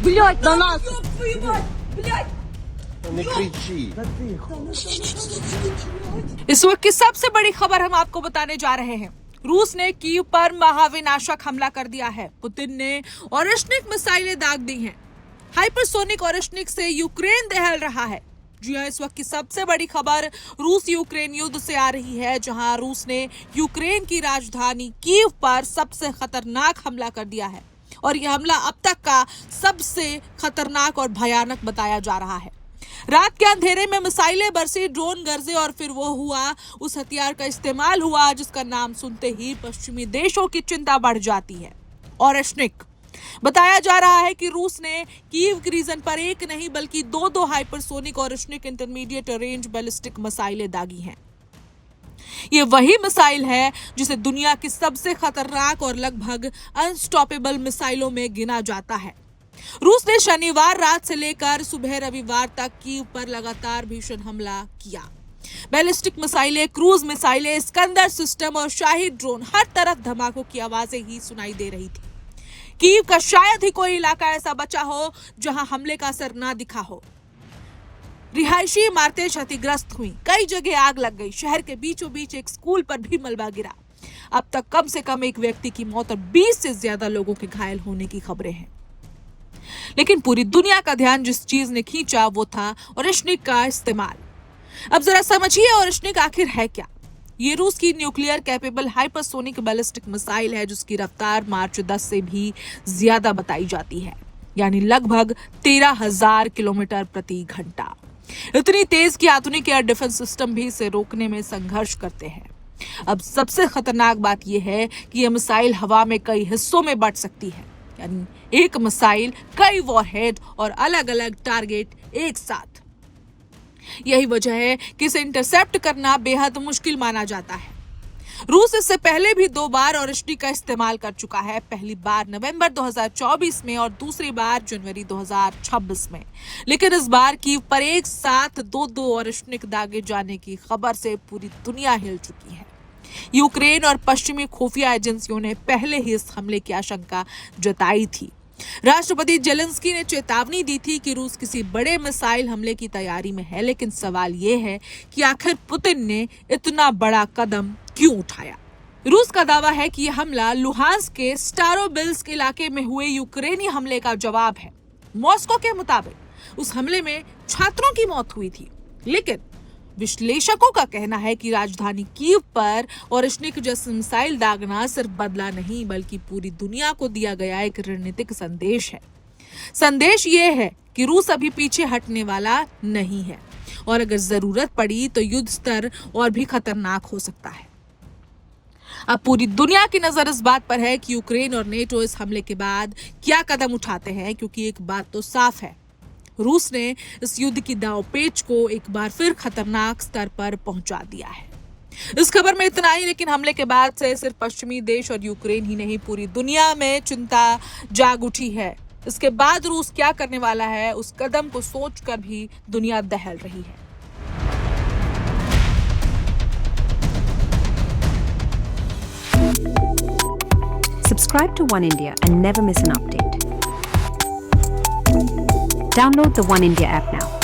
Блять, на нас! Не кричи। इस वक्त की सबसे बड़ी खबर हम आपको बताने जा रहे हैं। रूस ने कीव पर महाविनाशक हमला कर दिया है। पुतिन ने ओरेश्निक मिसाइलें दाग दी हैं। हाइपरसोनिक ओरेश्निक से यूक्रेन दहल रहा है। जी हां, इस वक्त की सबसे बड़ी खबर रूस यूक्रेन युद्ध से आ रही है, जहां रूस ने यूक्रेन की राजधानी कीव पर सबसे खतरनाक हमला कर दिया है और यह हमला अब तक का सबसे खतरनाक और भयानक बताया जा रहा है। रात के अंधेरे में मिसाइलें बरसी, ड्रोन गरजे और फिर वो हुआ, उस हथियार का इस्तेमाल हुआ जिसका नाम सुनते ही पश्चिमी देशों की चिंता बढ़ जाती है। ओरेश्निक। बताया जा रहा है कि रूस ने कीव रीजन पर एक नहीं बल्कि दो hypersonic Oreshnik intermediate range ballistic मिसाइलें दागी हैं। ये वही मिसाइल है जिसे दुनिया की सबसे खतरनाक और लगभग अनस्टॉपेबल मिसाइलों में गिना जाता है। रूस ने शनिवार रात से लेकर सुबह रविवार तक कीव पर लगातार भीषण हमला किया। बैलिस्टिक मिसाइलें, क्रूज मिसाइलें, स्कंदर सिस्टम और शाही ड्रोन, हर तरफ धमाकों की आवाजें ही सुनाई दे रही थी। कीव का शायद ही कोई इलाका ऐसा बचा हो जहां हमले का असर ना दिखा हो। रिहायशी इमारतें क्षतिग्रस्त हुई, कई जगह आग लग गई, शहर के बीचों बीच एक स्कूल पर भी मलबा गिरा। अब तक कम से कम एक व्यक्ति की मौत और 20 से ज्यादा लोगों के घायल होने की खबरें हैं। लेकिन पूरी दुनिया का ध्यान जिस चीज ने खींचा वो था ओरेश्निक का इस्तेमाल। अब जरा समझिए ओरेश्निक आखिर है क्या। ये रूस की nuclear capable hypersonic ballistic missile है जिसकी रफ्तार मार्च 10 से भी ज्यादा बताई जाती है, यानी लगभग 13,000 किलोमीटर प्रति घंटा। इतनी तेज कि आधुनिक एयर डिफेंस सिस्टम भी इसे रोकने में संघर्ष करते हैं। अब सबसे खतरनाक बात यह है कि यह मिसाइल हवा में कई हिस्सों में बंट सकती है, यानी एक मिसाइल, कई वॉरहेड और अलग अलग टारगेट एक साथ। यही वजह है कि इसे इंटरसेप्ट करना बेहद मुश्किल माना जाता है। रूस इससे पहले भी 2 बार ओरेश्निक का इस्तेमाल कर चुका है, पहली बार नवंबर 2024 में और दूसरी बार जनवरी 2026 में। लेकिन इस बार कीव पर एक साथ 2 ओरेश्निक दागे जाने की खबर से पूरी दुनिया हिल चुकी है। यूक्रेन और पश्चिमी खुफिया एजेंसियों ने पहले ही इस हमले की आशंका जताई थी। राष्ट्रपति जेलेंस्की ने चेतावनी दी थी कि रूस किसी बड़े मिसाइल हमले की तैयारी में है, लेकिन सवाल ये है कि आखिर पुतिन ने इतना बड़ा कदम क्यों उठाया। रूस का दावा है कि यह हमला लुहांस्क के स्टारोबिल्स्क इलाके में हुए यूक्रेनी हमले का जवाब है। मॉस्को के मुताबिक उस हमले में छात्रों की मौत हुई थी, लेकिन विश्लेषकों का कहना है कि राजधानी कीव पर ओरेश्निक जैसे मिसाइल दागना सिर्फ बदला नहीं बल्कि पूरी दुनिया को दिया गया एक रणनीतिक संदेश है। संदेश ये है कि रूस अभी पीछे हटने वाला नहीं है और अगर जरूरत पड़ी तो युद्ध स्तर और भी खतरनाक हो सकता है। अब पूरी दुनिया की नजर इस बात पर है कि यूक्रेन और नेटो इस हमले के बाद क्या कदम उठाते हैं, क्योंकि एक बात तो साफ है, रूस ने इस युद्ध की दांवपेच को एक बार फिर खतरनाक स्तर पर पहुंचा दिया है। इस खबर में इतना ही, लेकिन हमले के बाद से सिर्फ पश्चिमी देश और यूक्रेन ही नहीं, पूरी दुनिया में चिंता जाग उठी है। इसके बाद रूस क्या करने वाला है, उस कदम को सोचकर भी दुनिया दहल रही है। Subscribe to One India and never miss an update. Download the One India app now.